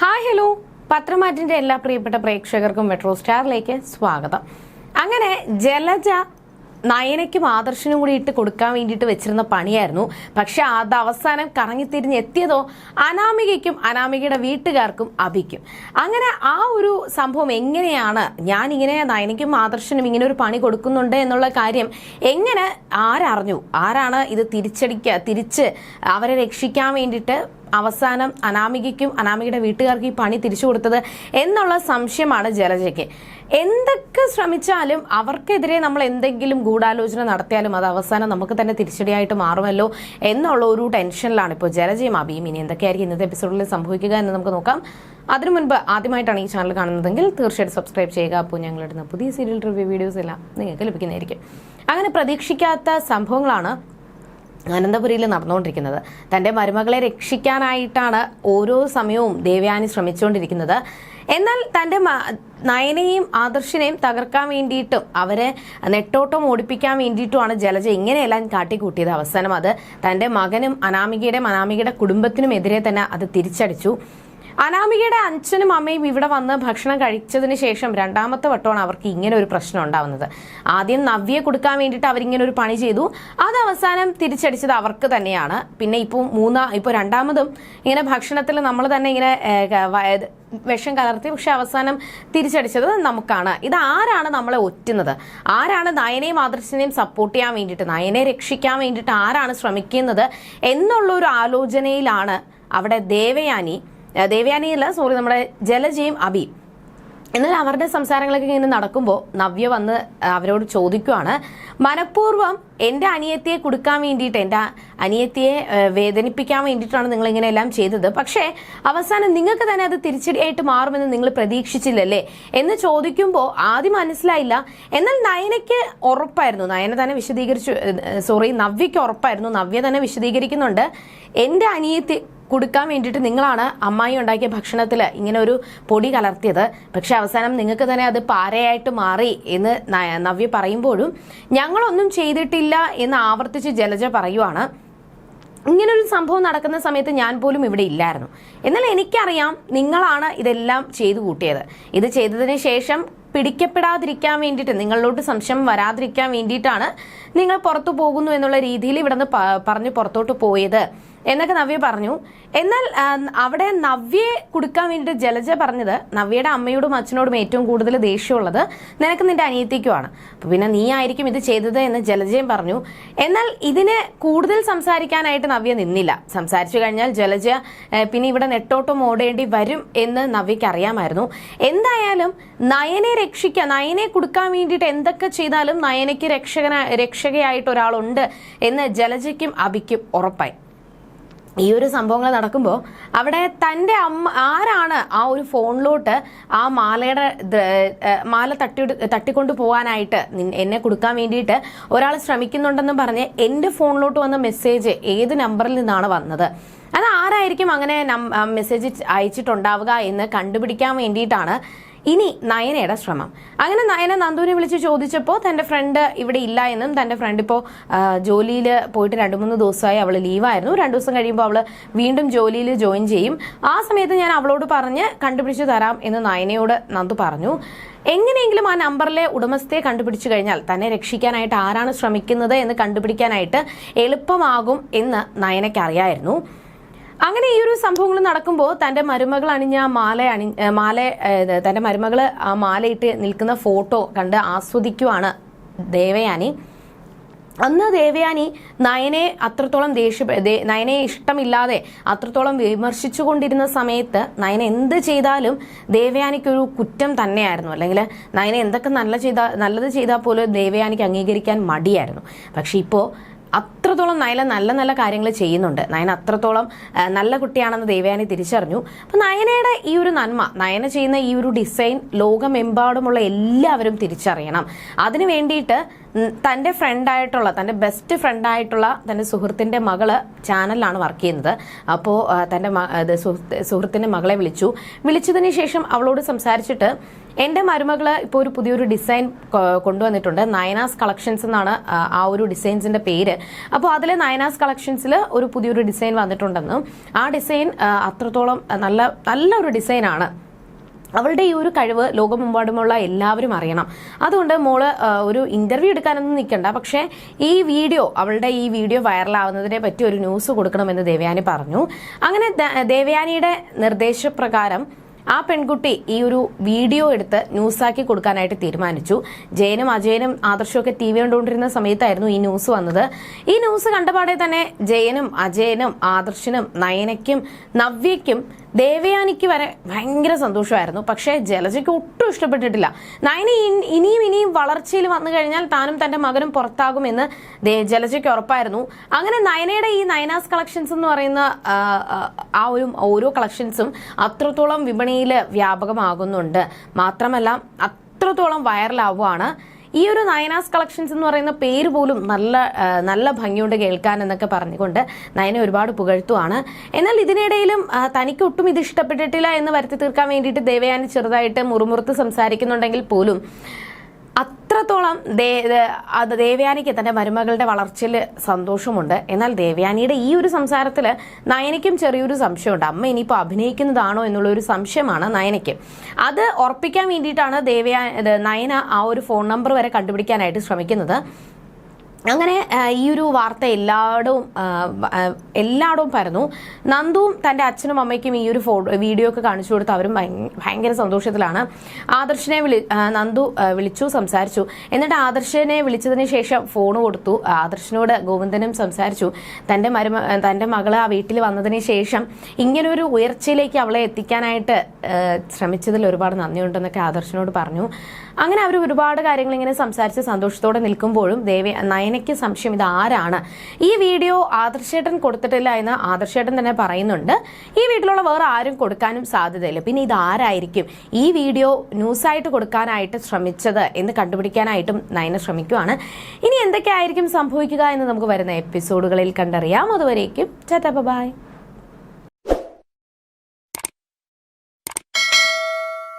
Hi hello, പത്രമാറ്റിന്റെ എല്ലാ പ്രിയപ്പെട്ട പ്രേക്ഷകർക്കും മെട്രോ സ്റ്റാറിലേക്ക് സ്വാഗതം. അങ്ങനെ ജലജ നയനയ്ക്കും ആദർശനും കൂടി ഇട്ട് കൊടുക്കാൻ വേണ്ടിയിട്ട് വെച്ചിരുന്ന പണിയായിരുന്നു. പക്ഷെ അത് അവസാനം കറങ്ങിത്തിരിഞ്ഞ് എത്തിയതോ അനാമികയ്ക്കും അനാമികയുടെ വീട്ടുകാർക്കും അഭിക്കും. അങ്ങനെ ആ ഒരു സംഭവം എങ്ങനെയാണ് ഞാനിങ്ങനെ നയനയ്ക്കും ആദർശനും ഇങ്ങനെ ഒരു പണി കൊടുക്കുന്നുണ്ട് എന്നുള്ള കാര്യം എങ്ങനെ ആരറിഞ്ഞു, ആരാണ് ഇത് തിരിച്ച് അവരെ രക്ഷിക്കാൻ വേണ്ടിയിട്ട് അവസാനം അനാമികയ്ക്കും അനാമികയുടെ വീട്ടുകാർക്ക് ഈ പണി തിരിച്ചു കൊടുത്തത് എന്നുള്ള സംശയമാണ് ജലജയ്ക്ക്. എന്തൊക്കെ ശ്രമിച്ചാലും അവർക്കെതിരെ നമ്മൾ എന്തെങ്കിലും ഗൂഢാലോചന നടത്തിയാലും അത് അവസാനം നമുക്ക് തന്നെ തിരിച്ചടിയായിട്ട് മാറുമല്ലോ എന്നുള്ള ഒരു ടെൻഷനിലാണ് ഇപ്പോൾ ജലജയും അഭിയും. ഇനി എന്തൊക്കെയായിരിക്കും ഇന്നത്തെ എപ്പിസോഡിൽ സംഭവിക്കുക എന്ന് നമുക്ക് നോക്കാം. അതിനു മുൻപ് ആദ്യമായിട്ടാണ് ഈ ചാനൽ കാണുന്നതെങ്കിൽ തീർച്ചയായിട്ടും സബ്സ്ക്രൈബ് ചെയ്യുക. അപ്പോൾ ഞങ്ങളിടുന്ന പുതിയ സീരിയൽ റിവ്യൂ വീഡിയോസ് എല്ലാം നിങ്ങൾക്ക് ലഭിക്കുന്നതായിരിക്കും. അങ്ങനെ പ്രതീക്ഷിക്കാത്ത സംഭവങ്ങളാണ് അനന്തപുരിയിൽ നടന്നുകൊണ്ടിരിക്കുന്നത്. തൻ്റെ മരുമകളെ രക്ഷിക്കാനായിട്ടാണ് ഓരോ സമയവും ദേവയാനി ശ്രമിച്ചുകൊണ്ടിരിക്കുന്നത്. എന്നാൽ തൻ്റെ നയനയും ആദർശിനെയും തകർക്കാൻ വേണ്ടിയിട്ടും അവരെ നെട്ടോട്ടം ഓടിപ്പിക്കാൻ വേണ്ടിയിട്ടുമാണ് ജലജ ഇങ്ങനെയെല്ലാം കാട്ടിക്കൂട്ടിയത്. അവസാനം അത് തൻ്റെ മകനും അനാമികയുടെ കുടുംബത്തിനും എതിരെ തന്നെ അത് തിരിച്ചടിച്ചു. അനാമികയുടെ അച്ഛനും അമ്മയും ഇവിടെ വന്ന് ഭക്ഷണം കഴിച്ചതിന് ശേഷം രണ്ടാമത്തെ വട്ടമാണ് അവർക്ക് ഇങ്ങനെ ഒരു പ്രശ്നം ഉണ്ടാവുന്നത്. ആദ്യം നവ്യയെ കൊടുക്കാൻ വേണ്ടിയിട്ട് അവരിങ്ങനെ ഒരു പണി ചെയ്തു, അത് അവസാനം തിരിച്ചടിച്ചത് അവർക്ക് തന്നെയാണ്. പിന്നെ ഇപ്പോൾ രണ്ടാമതും ഇങ്ങനെ ഭക്ഷണത്തിൽ നമ്മൾ തന്നെ ഇങ്ങനെ വിഷം കലർത്തി, പക്ഷെ അവസാനം തിരിച്ചടിച്ചത് നമുക്കാണ്. ഇത് ആരാണ് നമ്മളെ ഒറ്റുന്നത്? ആരാണ് നയനെയും ആദർശിനെയും സപ്പോർട്ട് ചെയ്യാൻ വേണ്ടിയിട്ട്, നയനെ രക്ഷിക്കാൻ വേണ്ടിയിട്ട് ആരാണ് ശ്രമിക്കുന്നത് എന്നുള്ളൊരു ആലോചനയിലാണ് അവിടെ നമ്മുടെ ജലജയും അബി. എന്നാൽ അവരുടെ സംസാരങ്ങളൊക്കെ ഇങ്ങനെ നടക്കുമ്പോൾ നവ്യ വന്ന് അവരോട് ചോദിക്കുവാണ്, മനഃപൂർവ്വം എൻ്റെ അനിയത്തിയെ കൊടുക്കാൻ വേണ്ടിയിട്ട്, എൻ്റെ അനിയത്തിയെ വേദനിപ്പിക്കാൻ വേണ്ടിയിട്ടാണ് നിങ്ങൾ ഇങ്ങനെയെല്ലാം ചെയ്തത്. പക്ഷേ അവസാനം നിങ്ങൾക്ക് തന്നെ അത് തിരിച്ചടിയായിട്ട് മാറുമെന്ന് നിങ്ങൾ പ്രതീക്ഷിച്ചില്ലല്ലേ എന്ന് ചോദിക്കുമ്പോൾ ആദ്യം മനസ്സിലായില്ല. എന്നാൽ നയനയ്ക്ക് ഉറപ്പായിരുന്നു, നവ്യയ്ക്ക് ഉറപ്പായിരുന്നു. നവ്യ തന്നെ വിശദീകരിക്കുന്നുണ്ട്, എൻ്റെ അനിയത്തി കൊടുക്കാൻ വേണ്ടിയിട്ട് നിങ്ങളാണ് അമ്മായി ഉണ്ടാക്കിയ ഭക്ഷണത്തിൽ ഇങ്ങനെ ഒരു പൊടി കലർത്തിയത്. പക്ഷെ അവസാനം നിങ്ങൾക്ക് തന്നെ അത് പാരയായിട്ട് മാറി എന്ന് നവ്യ പറയുമ്പോഴും ഞങ്ങളൊന്നും ചെയ്തിട്ടില്ല എന്ന് ആവർത്തിച്ച് ജലജ പറയുവാണ്. ഇങ്ങനൊരു സംഭവം നടക്കുന്ന സമയത്ത് ഞാൻ പോലും ഇവിടെ ഇല്ലായിരുന്നു. എന്നാൽ എനിക്കറിയാം നിങ്ങളാണ് ഇതെല്ലാം ചെയ്തു കൂട്ടിയത്. ഇത് ചെയ്തതിന് ശേഷം പിടിക്കപ്പെടാതിരിക്കാൻ വേണ്ടിയിട്ട്, നിങ്ങളിലോട്ട് സംശയം വരാതിരിക്കാൻ വേണ്ടിയിട്ടാണ് നിങ്ങൾ പുറത്തു പോകുന്നു എന്നുള്ള രീതിയിൽ ഇവിടെ നിന്ന് പറഞ്ഞ് പുറത്തോട്ട് പോയത് എന്നൊക്കെ നവ്യ പറഞ്ഞു. എന്നാൽ അവിടെ നവ്യയെ കൊടുക്കാൻ വേണ്ടിയിട്ട് ജലജ പറഞ്ഞത്, നവ്യയുടെ അമ്മയോടും അച്ഛനോടും ഏറ്റവും കൂടുതൽ ദേഷ്യമുള്ളത് നിനക്ക് നിന്റെ അനിയത്തിക്കുമാണ്, അപ്പൊ പിന്നെ നീ ആയിരിക്കും ഇത് ചെയ്തത് എന്ന് ജലജയും പറഞ്ഞു. എന്നാൽ ഇതിന് കൂടുതൽ സംസാരിക്കാനായിട്ട് നവ്യ നിന്നില്ല. സംസാരിച്ചു കഴിഞ്ഞാൽ ജലജ പിന്നെ ഇവിടെ നെട്ടോട്ടം ഓടേണ്ടി വരും എന്ന് നവ്യക്ക് അറിയാമായിരുന്നു. എന്തായാലും നയനെ കൊടുക്കാൻ വേണ്ടിയിട്ട് എന്തൊക്കെ ചെയ്താലും നയനയ്ക്ക് രക്ഷകയായിട്ട് ഒരാളുണ്ട് എന്ന് ജലജയ്ക്കും അഭിക്കും ഉറപ്പായി. ഈ ഒരു സംഭവങ്ങൾ നടക്കുമ്പോൾ അവിടെ തൻ്റെ അമ്മ ആരാണ് ആ ഒരു ഫോണിലോട്ട് ആ മാല തട്ടിക്കൊണ്ടു പോകാനായിട്ട് എന്നെ കൊടുക്കാൻ വേണ്ടിയിട്ട് ഒരാൾ ശ്രമിക്കുന്നുണ്ടെന്ന് പറഞ്ഞ് എൻ്റെ ഫോണിലോട്ട് വന്ന മെസ്സേജ് ഏത് നമ്പറിൽ നിന്നാണ് വന്നത്, അത് ആരായിരിക്കും അങ്ങനെ മെസ്സേജ് അയച്ചിട്ടുണ്ടാവുക എന്ന് കണ്ടുപിടിക്കാൻ വേണ്ടിയിട്ടാണ് ഇനി നയനയുടെ ശ്രമം. അങ്ങനെ നയന നന്ദുവിനെ വിളിച്ച് ചോദിച്ചപ്പോൾ തൻ്റെ ഫ്രണ്ട് ഇവിടെ ഇല്ല എന്നും, തൻ്റെ ഫ്രണ്ട് ഇപ്പോൾ ജോലിയിൽ പോയിട്ട് 2-3 ദിവസമായി അവൾ ലീവായിരുന്നു, 2 ദിവസം കഴിയുമ്പോൾ അവൾ വീണ്ടും ജോലിയിൽ ജോയിൻ ചെയ്യും, ആ സമയത്ത് ഞാൻ അവളോട് പറഞ്ഞ് കണ്ടുപിടിച്ച് തരാം എന്ന് നയനയോട് നന്ദു പറഞ്ഞു. എങ്ങനെയെങ്കിലും ആ നമ്പറിലെ ഉടമസ്ഥയെ കണ്ടുപിടിച്ചു കഴിഞ്ഞാൽ തന്നെ രക്ഷിക്കാനായിട്ട് ആരാണ് ശ്രമിക്കുന്നത് എന്ന് കണ്ടുപിടിക്കാനായിട്ട് എളുപ്പമാകും എന്ന് നയനയ്ക്ക് അറിയായിരുന്നു. അങ്ങനെ ഈ ഒരു സംഭവങ്ങൾ നടക്കുമ്പോൾ തൻ്റെ മരുമകൾ അണിഞ്ഞ തൻ്റെ മരുമകൾ ആ മാലയിട്ട് നിൽക്കുന്ന ഫോട്ടോ കണ്ട് ആസ്വദിക്കുവാണ് ദേവയാനി. അന്ന് ദേവയാനി നയനെ അത്രത്തോളം നയനെ ഇഷ്ടമില്ലാതെ അത്രത്തോളം വിമർശിച്ചുകൊണ്ടിരുന്ന സമയത്ത് നയന എന്ത് ചെയ്താലും ദേവയാനിക്കൊരു കുറ്റം തന്നെയായിരുന്നു. അല്ലെങ്കിൽ നയന എന്തൊക്കെ നല്ലത് ചെയ്താൽ പോലും ദേവയാനിക്ക് അംഗീകരിക്കാൻ മടിയായിരുന്നു. പക്ഷെ ഇപ്പോൾ അത്രത്തോളം നയന നല്ല കാര്യങ്ങൾ ചെയ്യുന്നുണ്ട്, നയന അത്രത്തോളം നല്ല കുട്ടിയാണെന്ന് ദേവയാനി തിരിച്ചറിഞ്ഞു. അപ്പം നയനയുടെ ഈ ഒരു നന്മ, നയന ചെയ്യുന്ന ഈ ഒരു ഡിസൈൻ ലോകമെമ്പാടുമുള്ള എല്ലാവരും തിരിച്ചറിയണം. അതിനു വേണ്ടിയിട്ട് തൻ്റെ തൻ്റെ ബെസ്റ്റ് ഫ്രണ്ടായിട്ടുള്ള തൻ്റെ സുഹൃത്തിൻ്റെ മകള് ചാനലിലാണ് വർക്ക് ചെയ്യുന്നത്. അപ്പോൾ തൻ്റെ സുഹൃത്തിൻ്റെ മകളെ വിളിച്ചതിന് ശേഷം അവളോട് സംസാരിച്ചിട്ട്, എൻ്റെ മരുമകൾ ഇപ്പോൾ ഒരു പുതിയൊരു ഡിസൈൻ കൊണ്ടുവന്നിട്ടുണ്ട്, നയനാസ് കളക്ഷൻസ് എന്നാണ് ആ ഒരു ഡിസൈൻസിൻ്റെ പേര്. അപ്പോൾ അപ്പോൾ അതിൽ നയനാസ് കളക്ഷൻസിൽ ഒരു പുതിയൊരു ഡിസൈൻ വന്നിട്ടുണ്ടെന്നും ആ ഡിസൈൻ അത്രത്തോളം നല്ലൊരു ഡിസൈനാണ്. അവളുടെ ഈ ഒരു കഴിവ് ലോകമെമ്പാടുമുള്ള എല്ലാവരും അറിയണം. അതുകൊണ്ട് മോള് ഒരു ഇന്റർവ്യൂ എടുക്കാനൊന്നും നിൽക്കണ്ട, പക്ഷേ അവളുടെ ഈ വീഡിയോ വൈറലാവുന്നതിനെ പറ്റി ഒരു ന്യൂസ് കൊടുക്കണമെന്ന് ദേവയാനി പറഞ്ഞു. അങ്ങനെ ദേവയാനിയുടെ നിർദ്ദേശപ്രകാരം ആ പെൺകുട്ടി ഈ ഒരു വീഡിയോ എടുത്ത് ന്യൂസാക്കി കൊടുക്കാനായിട്ട് തീരുമാനിച്ചു. ജയനും അജയനും ആദർശമൊക്കെ TV കണ്ടുകൊണ്ടിരുന്ന സമയത്തായിരുന്നു ഈ ന്യൂസ് വന്നത്. ഈ ന്യൂസ് കണ്ടപാടെ തന്നെ ജയനും അജയനും ആദർശനും നയനയ്ക്കും നവ്യയ്ക്കും ദേവയാനിക്ക് വരെ ഭയങ്കര സന്തോഷമായിരുന്നു. പക്ഷേ ജലജയ്ക്ക് ഒട്ടും ഇഷ്ടപ്പെട്ടിട്ടില്ല. നയന ഇനിയും വളർച്ചയിൽ വന്നു കഴിഞ്ഞാൽ താനും തന്റെ മകനും പുറത്താകുമെന്ന് ജലജയ്ക്ക് ഉറപ്പായിരുന്നു. അങ്ങനെ നയനയുടെ ഈ നയനാസ് കളക്ഷൻസ് എന്ന് പറയുന്ന ആ ഒരു ഓരോ കളക്ഷൻസും അത്രത്തോളം വിപണിയിൽ വ്യാപകമാകുന്നുണ്ട്. മാത്രമല്ല അത്രത്തോളം വൈറലാവുകയാണ്. ഈ ഒരു നയനാസ് കളക്ഷൻസ് എന്ന് പറയുന്ന പേര് പോലും നല്ല ഭംഗിയുണ്ട് കേൾക്കാൻ എന്നൊക്കെ പറഞ്ഞുകൊണ്ട് നയനെ ഒരുപാട് പുകഴ്ത്തുവാണ്. എന്നാൽ ഇതിനിടയിലും തനിക്ക് ഒട്ടും ഇത് ഇഷ്ടപ്പെട്ടിട്ടില്ല എന്ന് വരുത്തി തീർക്കാൻ വേണ്ടിയിട്ട് ദേവയാനി ചെറുതായിട്ട് മുറുമുറുത്ത് സംസാരിക്കുന്നുണ്ടെങ്കിൽ പോലും അത്രത്തോളം ദേവയാനിക്ക് തന്റെ മരുമകളുടെ വളർച്ചയിൽ സന്തോഷമുണ്ട്. എന്നാൽ ദേവയാനിയുടെ ഈ ഒരു സംസാരത്തിൽ നയനയ്ക്കും ചെറിയൊരു സംശയമുണ്ട്. അമ്മ ഇനിയിപ്പോൾ അഭിനയിക്കുന്നതാണോ എന്നുള്ള ഒരു സംശയമാണ് നയനയ്ക്ക്. അത് ഉറപ്പിക്കാൻ വേണ്ടിയിട്ടാണ് നയന ആ ഒരു ഫോൺ നമ്പർ വരെ കണ്ടുപിടിക്കാനായിട്ട് ശ്രമിക്കുന്നത്. അങ്ങനെ ഈ ഒരു വാർത്ത എല്ലായിടവും പരന്നു. നന്ദുവും തന്റെ അച്ഛനും അമ്മയ്ക്കും ഈ ഒരു വീഡിയോ ഒക്കെ കാണിച്ചു കൊടുത്ത് അവരും ഭയങ്കര സന്തോഷത്തിലാണ്. ആദർശനെ നന്ദു വിളിച്ചു, സംസാരിച്ചു. എന്നിട്ട് ആദർശനെ വിളിച്ചതിന് ശേഷം ഫോൺ കൊടുത്തു. ആദർശനോട് ഗോവിന്ദനും സംസാരിച്ചു. തന്റെ മകള് ആ വീട്ടിൽ വന്നതിന് ശേഷം ഇങ്ങനൊരു ഉയർച്ചയിലേക്ക് അവളെ എത്തിക്കാനായിട്ട് ശ്രമിച്ചതിൽ ഒരുപാട് നന്ദിയുണ്ടെന്നൊക്കെ ആദർശനോട് പറഞ്ഞു. അങ്ങനെ അവർ ഒരുപാട് കാര്യങ്ങൾ ഇങ്ങനെ സംസാരിച്ച് സന്തോഷത്തോടെ നിൽക്കുമ്പോഴും നയനയ്ക്ക് സംശയം ഇത് ആരാണ്, ഈ വീഡിയോ ആദർശേട്ടൻ കൊടുത്തിട്ടില്ല എന്ന് ആദർശേട്ടൻ തന്നെ പറയുന്നുണ്ട്. ഈ വീട്ടിലുള്ള വേറെ ആരും കൊടുക്കാനും സാധ്യതയില്ല. പിന്നെ ഇത് ആരായിരിക്കും ഈ വീഡിയോ ന്യൂസായിട്ട് കൊടുക്കാനായിട്ട് ശ്രമിച്ചത് എന്ന് കണ്ടുപിടിക്കാനായിട്ടും നയന ശ്രമിക്കുവാണ്. ഇനി എന്തൊക്കെയായിരിക്കും സംഭവിക്കുക എന്ന് നമുക്ക് വരുന്ന എപ്പിസോഡുകളിൽ കണ്ടറിയാം. അതുവരേക്കും ടാറ്റാ ബൈ.